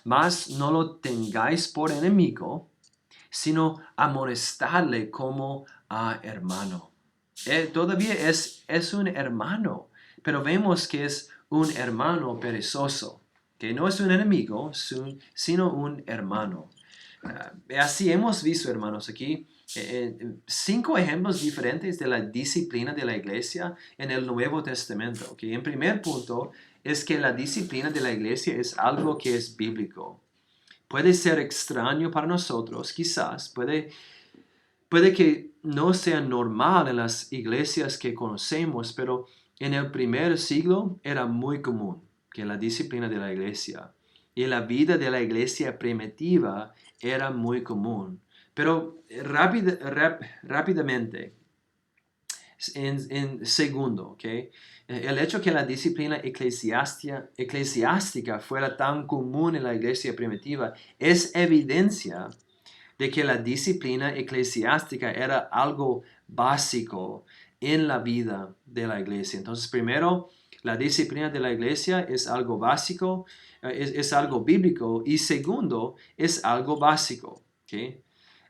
Mas no lo tengáis por enemigo, sino amonestadle como a hermano. Todavía es un hermano, pero vemos que es un hermano perezoso, que no es un enemigo, sino un hermano. Así hemos visto, hermanos, aquí 5 ejemplos diferentes de la disciplina de la iglesia en el Nuevo Testamento. En primer punto es que la disciplina de la iglesia es algo que es bíblico. Puede ser extraño para nosotros, quizás, puede que no sea normal en las iglesias que conocemos, pero En el primer siglo era muy común que la disciplina de la iglesia y la vida de la iglesia primitiva era muy común. Pero rápidamente, en segundo, ¿ok? El hecho que la disciplina eclesiástica fuera tan común en la iglesia primitiva es evidencia de que la disciplina eclesiástica era algo básico en la vida de la iglesia. Entonces, primero, la disciplina de la iglesia es algo básico, es algo bíblico, y segundo, es algo básico. ¿Okay?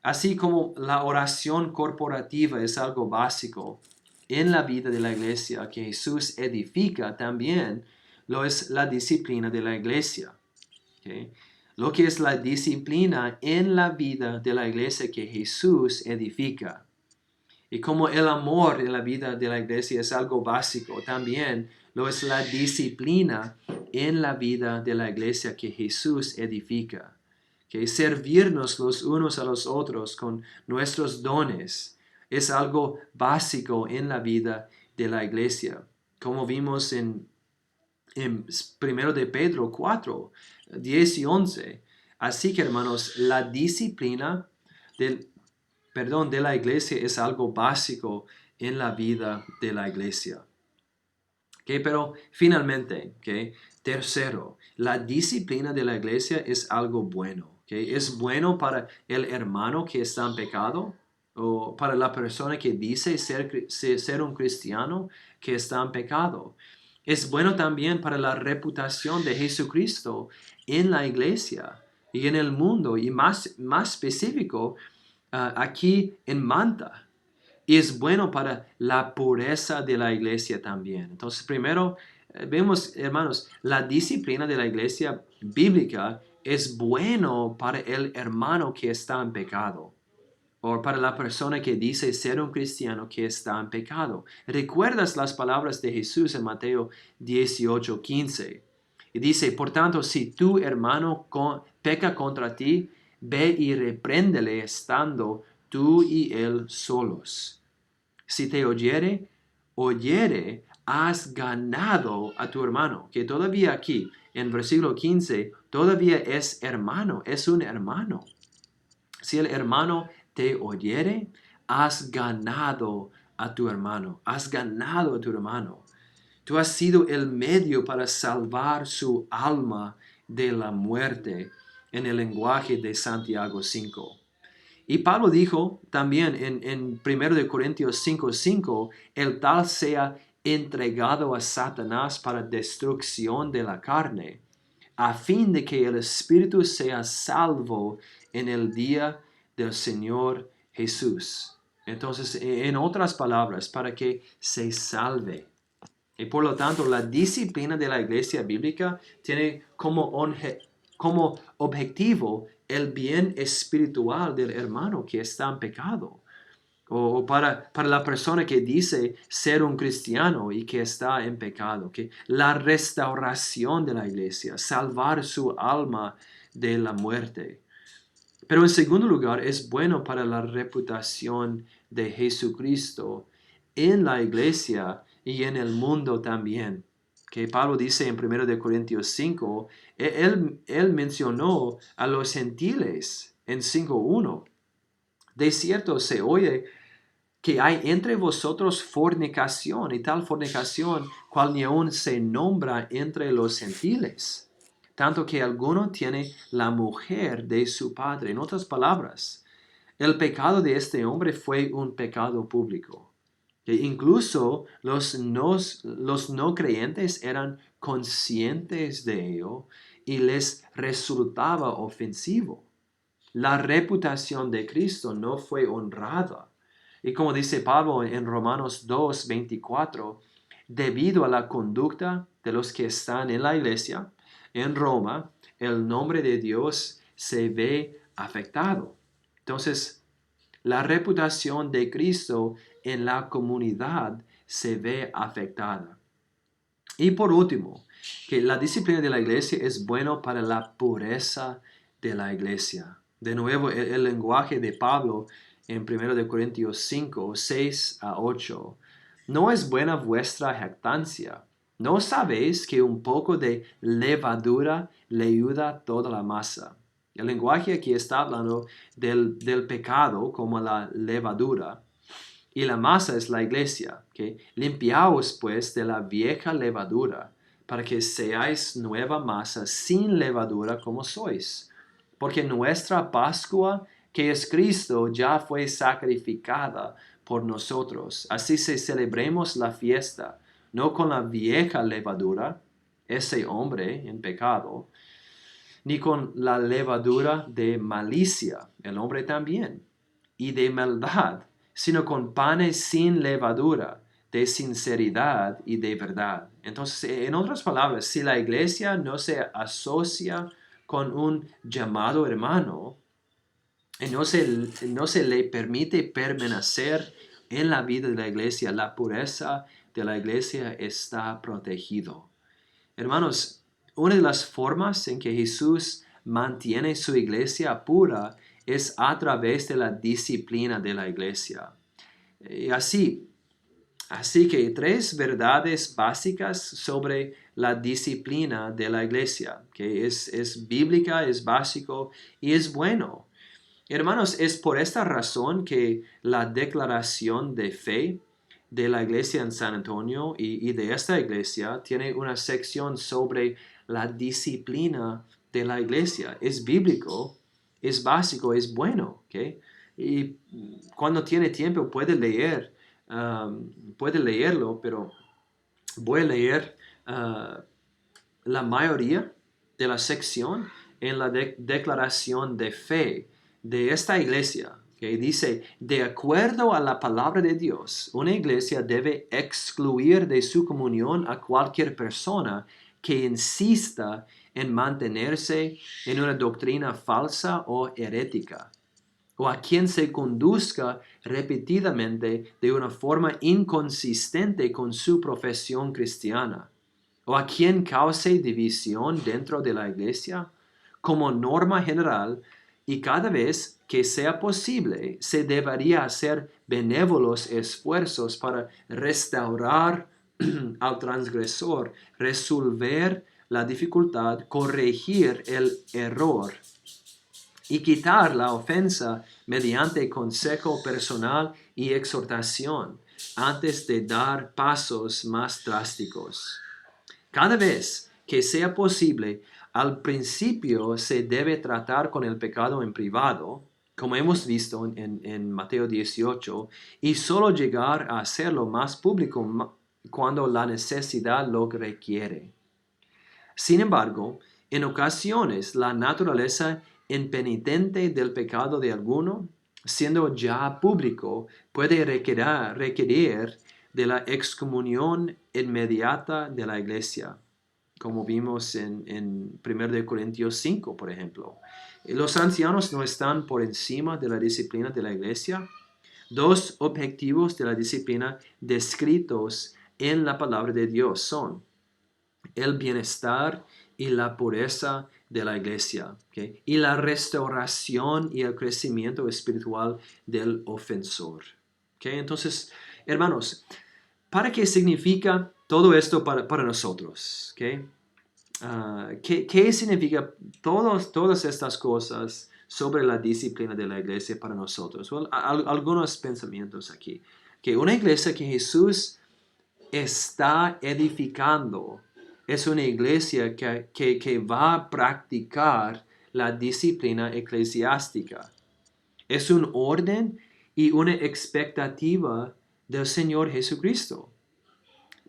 Así como la oración corporativa es algo básico en la vida de la iglesia que Jesús edifica, también lo es la disciplina de la iglesia. ¿Okay? Lo que es la disciplina en la vida de la iglesia que Jesús edifica. Y como el amor en la vida de la iglesia es algo básico, también lo es la disciplina en la vida de la iglesia que Jesús edifica. Que servirnos los unos a los otros con nuestros dones es algo básico en la vida de la iglesia. Como vimos en 1 de Pedro 4, 10 y 11. Así que, hermanos, la disciplina de la iglesia es algo básico en la vida de la iglesia. ¿Okay? Pero finalmente, ¿okay? Tercero, la disciplina de la iglesia es algo bueno. ¿Okay? Es bueno para el hermano que está en pecado o para la persona que dice ser un cristiano que está en pecado. Es bueno también para la reputación de Jesucristo en la iglesia y en el mundo, y más específico aquí en Manta. Y es bueno para la pureza de la iglesia también. Entonces, primero, vemos, hermanos, la disciplina de la iglesia bíblica es bueno para el hermano que está en pecado, o para la persona que dice ser un cristiano que está en pecado. ¿Recuerdas las palabras de Jesús en Mateo 18:15? Y dice, por tanto, si tu hermano peca contra ti, ve y repréndele estando tú y él solos. Si te oyere, has ganado a tu hermano. Que todavía aquí, en versículo 15, todavía es hermano, es un hermano. Si el hermano te oyere, has ganado a tu hermano, has ganado a tu hermano. Tú has sido el medio para salvar su alma de la muerte, en el lenguaje de Santiago 5. Y Pablo dijo también en 1 Corintios 5:5, el tal sea entregado a Satanás para destrucción de la carne, a fin de que el espíritu sea salvo en el día del Señor Jesús. Entonces, en otras palabras, para que se salve. Y por lo tanto, la disciplina de la iglesia bíblica tiene como objetivo el bien espiritual del hermano que está en pecado. O para la persona que dice ser un cristiano y que está en pecado. Que la restauración de la iglesia, salvar su alma de la muerte. Pero en segundo lugar, es bueno para la reputación de Jesucristo en la iglesia y en el mundo también. Que Pablo dice en 1 Corintios 5, él mencionó a los gentiles en 5:1. De cierto se oye que hay entre vosotros fornicación, y tal fornicación cual ni aun se nombra entre los gentiles, tanto que alguno tiene la mujer de su padre. En otras palabras, el pecado de este hombre fue un pecado público. Que incluso los no creyentes eran conscientes de ello y les resultaba ofensivo. La reputación de Cristo no fue honrada. Y como dice Pablo en Romanos 2:24, debido a la conducta de los que están en la iglesia, en Roma, el nombre de Dios se ve afectado. Entonces, la reputación de Cristo en la comunidad se ve afectada. Y por último, que la disciplina de la iglesia es bueno para la pureza de la iglesia. De nuevo, lenguaje de Pablo en 1 Corintios 5, 6 a 8. no es buena vuestra jactancia. ¿No sabéis que un poco de levadura leuda toda la masa? El lenguaje aquí está hablando del pecado como la levadura, y la masa es la iglesia. ¿Okay? Limpiaos pues de la vieja levadura, para que seáis nueva masa sin levadura como sois. Porque nuestra Pascua, que es Cristo, ya fue sacrificada por nosotros. Así se celebremos la fiesta, no con la vieja levadura, ese hombre en pecado, ni con la levadura de malicia, el hombre también, y de maldad, sino con panes sin levadura, de sinceridad y de verdad. Entonces, en otras palabras, si la iglesia no se asocia con un llamado hermano, y no se le permite permanecer en la vida de la iglesia, la pureza de la iglesia está protegido. Hermanos, una de las formas en que Jesús mantiene su iglesia pura es a través de la disciplina de la iglesia. Y así que tres verdades básicas sobre la disciplina de la iglesia, que es bíblica, es básico y es bueno. Hermanos, es por esta razón que la declaración de fe de la iglesia en San Antonio y de esta iglesia tiene una sección sobre la disciplina de la iglesia. Es bíblico, es básico, es bueno. ¿Okay? Y cuando tiene tiempo puede leerlo, pero voy a leer la mayoría de la sección en la declaración de fe de esta iglesia, que dice: de acuerdo a la palabra de Dios, una iglesia debe excluir de su comunión a cualquier persona que insista en mantenerse en una doctrina falsa o herética, o a quien se conduzca repetidamente de una forma inconsistente con su profesión cristiana, o a quien cause división dentro de la iglesia. Como norma general, y cada vez que sea posible, se debería hacer benévolos esfuerzos para restaurar al transgresor, resolver la dificultad, corregir el error y quitar la ofensa mediante consejo personal y exhortación antes de dar pasos más drásticos. Cada vez que sea posible, al principio se debe tratar con el pecado en privado, como hemos visto en Mateo 18, y solo llegar a hacerlo más público cuando la necesidad lo requiere. Sin embargo, en ocasiones la naturaleza impenitente del pecado de alguno, siendo ya público, puede requerir de la excomunión inmediata de la iglesia, como vimos en 1 Corintios 5, por ejemplo. Los ancianos no están por encima de la disciplina de la iglesia. Dos objetivos de la disciplina descritos en la palabra de Dios son el bienestar y la pureza de la iglesia, ¿okay? Y la restauración y el crecimiento espiritual del ofensor. ¿Okay? Entonces, hermanos, ¿para qué significa todo esto para nosotros? ¿Okay? ¿Qué significa todas estas cosas sobre la disciplina de la iglesia para nosotros? Well, algunos pensamientos aquí. Que una iglesia que Jesús está edificando es una iglesia que va a practicar la disciplina eclesiástica. Es un orden y una expectativa del Señor Jesucristo.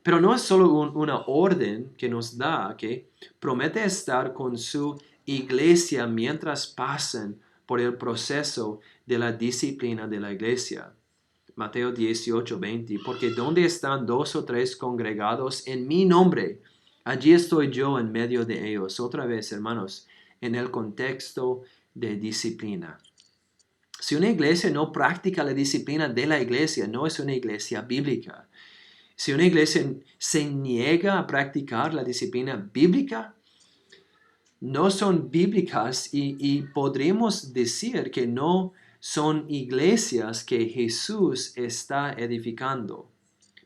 Pero no es solo una orden que nos da, que promete estar con su iglesia mientras pasen por el proceso de la disciplina de la iglesia. Mateo 18, 20, porque donde están dos o tres congregados en mi nombre, allí estoy yo en medio de ellos. Otra vez, hermanos, en el contexto de disciplina. Si una iglesia no practica la disciplina de la iglesia, no es una iglesia bíblica. Si una iglesia se niega a practicar la disciplina bíblica, no son bíblicas y podríamos decir que no son iglesias que Jesús está edificando.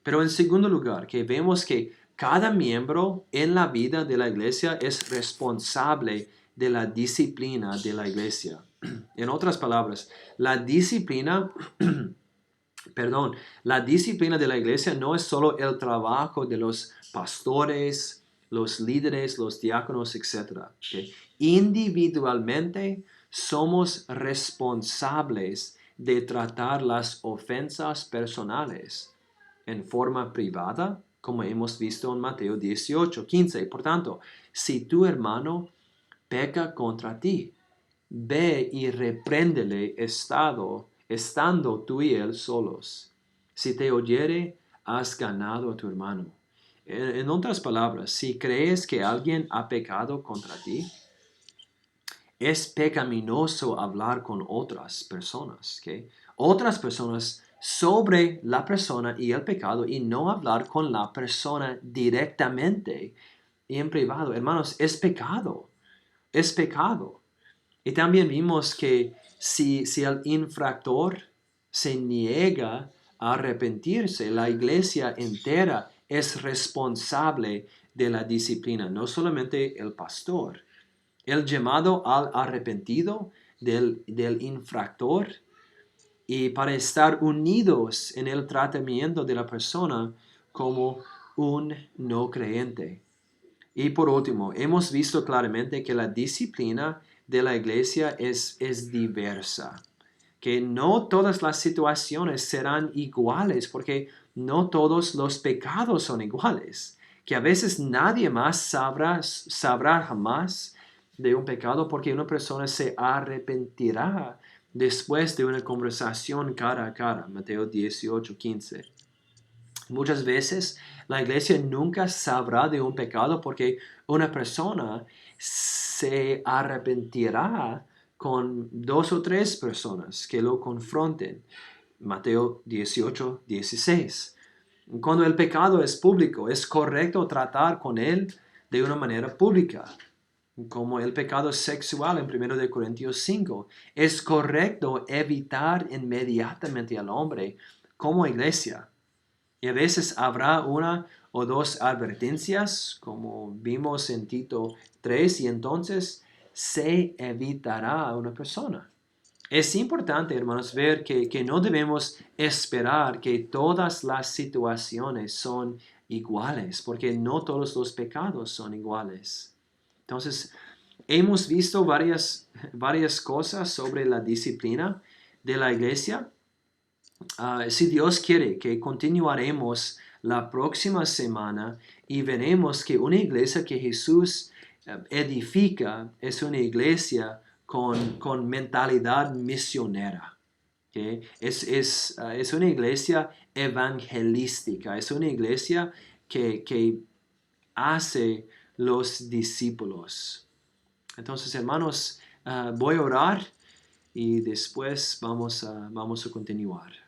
Pero en segundo lugar, que vemos que cada miembro en la vida de la iglesia es responsable de la disciplina de la iglesia. En otras palabras, la disciplina, perdón, la disciplina de la iglesia no es solo el trabajo de los pastores, los líderes, los diáconos, etc. ¿Okay? Individualmente somos responsables de tratar las ofensas personales en forma privada, como hemos visto en Mateo 18:15. Por tanto, si tu hermano peca contra ti, ve y repréndele estando tú y él solos. Si te oyere, has ganado a tu hermano. En otras palabras, si crees que alguien ha pecado contra ti, es pecaminoso hablar con otras personas, ¿ok? Otras personas sobre la persona y el pecado y no hablar con la persona directamente y en privado. Hermanos, es pecado, es pecado. Y también vimos que si el infractor se niega a arrepentirse, la iglesia entera es responsable de la disciplina, no solamente el pastor. El llamado al arrepentido del infractor y para estar unidos en el tratamiento de la persona como un no creyente. Y por último, hemos visto claramente que la disciplina de la iglesia es diversa, que no todas las situaciones serán iguales, porque no todos los pecados son iguales, que a veces nadie más sabrá jamás de un pecado porque una persona se arrepentirá después de una conversación cara a cara. Mateo 18:15. Muchas veces la iglesia nunca sabrá de un pecado porque una persona se arrepentirá con 2 o 3 personas que lo confronten. Mateo 18:16. Cuando el pecado es público, es correcto tratar con él de una manera pública. Como el pecado sexual en 1 Corintios 5. Es correcto evitar inmediatamente al hombre como iglesia. Y a veces habrá 1 o 2 advertencias, como vimos en Tito 3, y entonces se evitará a una persona. Es importante, hermanos, ver que no debemos esperar que todas las situaciones son iguales, porque no todos los pecados son iguales. Entonces, hemos visto varias cosas sobre la disciplina de la iglesia. Si Dios quiere que continuaremos la próxima semana y veremos que una iglesia que Jesús edifica es una iglesia con mentalidad misionera. ¿Okay? Es una iglesia evangelística, es una iglesia que hace los discípulos. Entonces, hermanos, voy a orar y después vamos a continuar.